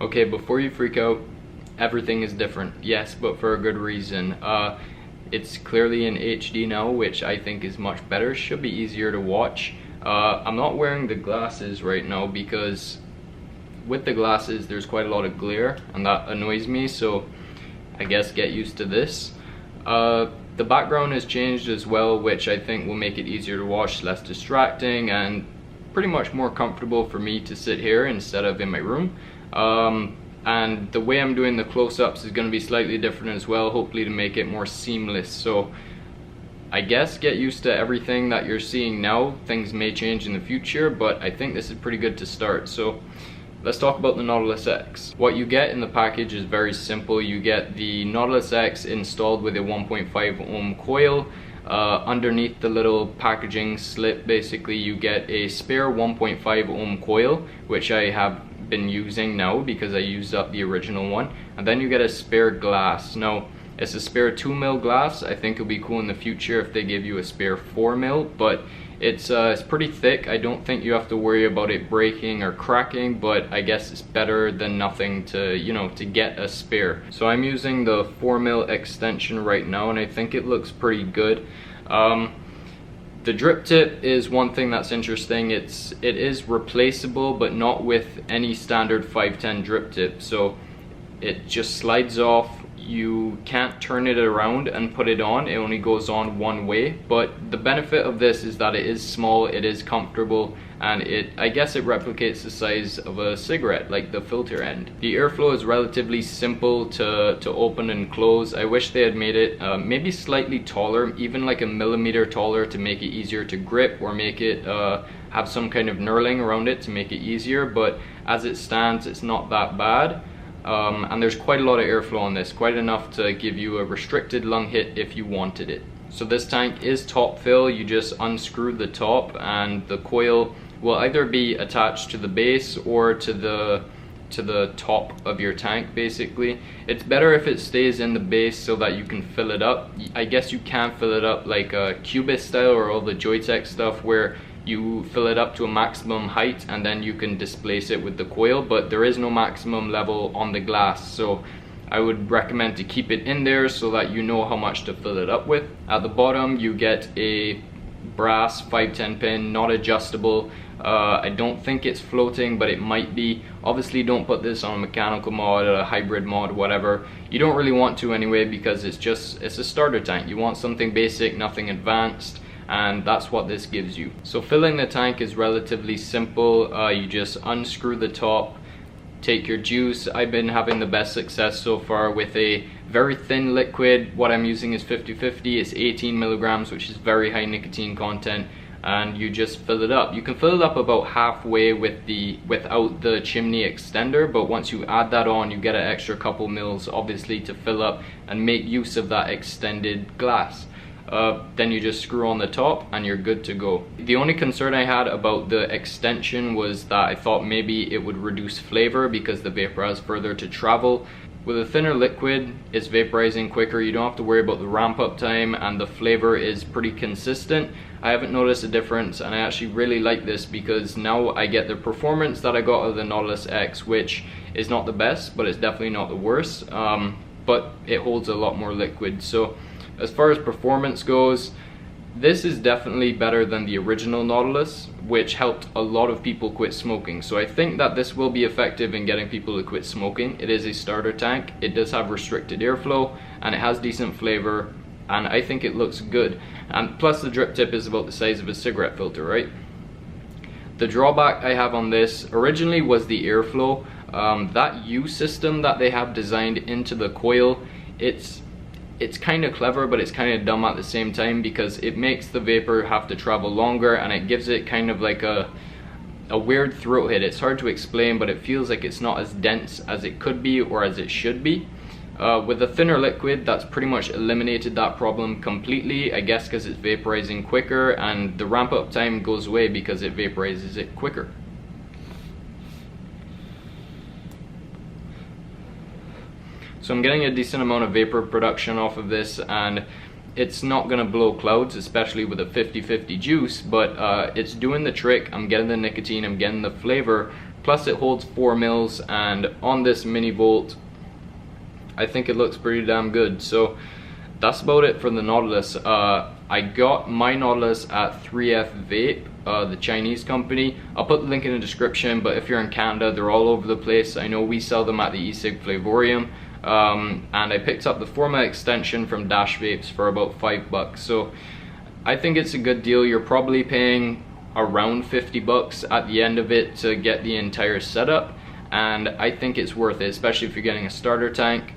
Okay, before you freak out, everything is different. Yes, but for a good reason. It's clearly in HD now, which I think is much better. Should be easier to watch. I'm not wearing the glasses right now because with the glasses there's quite a lot of glare and that annoys me, so I guess get used to this. The background has changed as well, which I think will make it easier to watch, less distracting, and pretty much more comfortable for me to sit here instead of in my room. And the way I'm doing the close-ups is going to be slightly different as well, hopefully to make it more seamless. So I guess get used to everything that you're seeing now. Things may change in the future, but I think this is pretty good to start. So let's talk about the Nautilus X. What you get in the package is very simple. You get the Nautilus X installed with a 1.5 ohm coil. Underneath the little packaging slip, basically you get a spare 1.5 ohm coil, which I have been using now because I used up the original one, and then you get a spare glass. Now it's a spare 2mm glass. I think it'll be cool in the future if they give you a spare 4mm, but it's pretty thick. I don't think you have to worry about it breaking or cracking, but I guess it's better than nothing to, you know, to get a spare. So I'm using the 4mm extension right now, and I think it looks pretty good. The drip tip is one thing that's interesting. It is replaceable, but not with any standard 510 drip tip. So it just slides off. You can't turn it around and put it on. It only goes on one way. But the benefit of this is that it is small, it is comfortable, and I guess it replicates the size of a cigarette, like the filter end. The airflow is relatively simple to open and close. I wish they had made it maybe slightly taller, even like a millimeter taller, to make it easier to grip, or make it have some kind of knurling around it to make it easier. But as it stands, it's not that bad. And there's quite a lot of airflow on this, quite enough to give you a restricted lung hit if you wanted it. So this tank is top fill. You just unscrew the top and the coil will either be attached to the base or to the top of your tank. Basically it's better if it stays in the base so that you can fill it up. I guess you can fill it up like a Cubist style or all the Joytech stuff, where you fill it up to a maximum height and then you can displace it with the coil, but there is no maximum level on the glass, so I would recommend to keep it in there so that you know how much to fill it up with. At the bottom you get a brass 510 pin, not adjustable. I don't think it's floating, but it might be. Obviously don't put this on a mechanical mod, a hybrid mod, whatever. You don't really want to anyway, because it's a starter tank. You want something basic, nothing advanced, and that's what this gives you. So filling the tank is relatively simple. You just unscrew the top, take your juice. I've been having the best success so far with a very thin liquid. What I'm using is 50/50. It's 18 milligrams, which is very high nicotine content, and you just fill it up. You can fill it up about halfway without the chimney extender, but once you add that on, you get an extra couple mils obviously to fill up and make use of that extended glass. Then you just screw on the top and you're good to go. The only concern I had about the extension was that I thought maybe it would reduce flavor because the vapor has further to travel. With a thinner liquid, it's vaporizing quicker. You don't have to worry about the ramp up time, and the flavor is pretty consistent. I haven't noticed a difference, and I actually really like this because now I get the performance that I got out of the Nautilus X, which is not the best, but it's definitely not the worst. But it holds a lot more liquid. So as far as performance goes, this is definitely better than the original Nautilus, which helped a lot of people quit smoking. So I think that this will be effective in getting people to quit smoking. It is a starter tank, it does have restricted airflow, and it has decent flavor, and I think it looks good. And plus the drip tip is about the size of a cigarette filter, right? The drawback I have on this originally was the airflow. That U system that they have designed into the coil, it's kind of clever, but it's kind of dumb at the same time, because it makes the vapor have to travel longer, and it gives it kind of like a weird throat hit. It's hard to explain, but it feels like it's not as dense as it could be or as it should be. With a thinner liquid, that's pretty much eliminated that problem completely, I guess because it's vaporizing quicker, and the ramp up time goes away because it vaporizes it quicker. So I'm getting a decent amount of vapor production off of this, and it's not gonna blow clouds, especially with a 50/50 juice, but it's doing the trick. I'm getting the nicotine, I'm getting the flavor, plus it holds 4 mils, and on this mini bolt I think it looks pretty damn good. So that's about it for the Nautilus. I got my Nautilus at 3F Vape, the Chinese company. I'll put the link in the description, but if you're in Canada, they're all over the place. I know we sell them at the e-cig Flavorium. And I picked up the Forma extension from Dash Vapes for about $5. So I think it's a good deal. You're probably paying around $50 at the end of it to get the entire setup, and I think it's worth it, especially if you're getting a starter tank.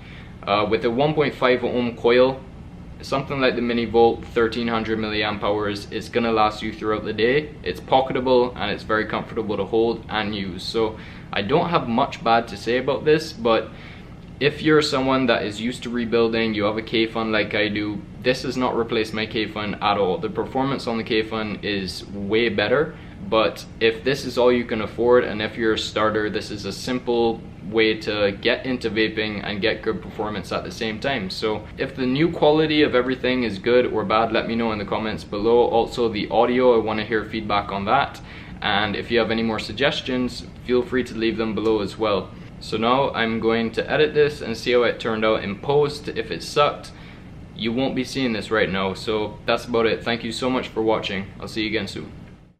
With a 1.5 ohm coil, something like the Mini Volt 1300 milliamp hours, it's gonna last you throughout the day. It's pocketable and it's very comfortable to hold and use. So I don't have much bad to say about this, but if you're someone that is used to rebuilding, you have a Kayfun like I do, this does not replace my Kayfun at all. The performance on the Kayfun is way better, but if this is all you can afford, and if you're a starter, this is a simple way to get into vaping and get good performance at the same time. So if the new quality of everything is good or bad, let me know in the comments below. Also the audio, I want to hear feedback on that, and if you have any more suggestions, feel free to leave them below as well. So now I'm going to edit this and see how it turned out in post. If it sucked, you won't be seeing this right now. So that's about it. Thank you so much for watching. I'll see you again soon.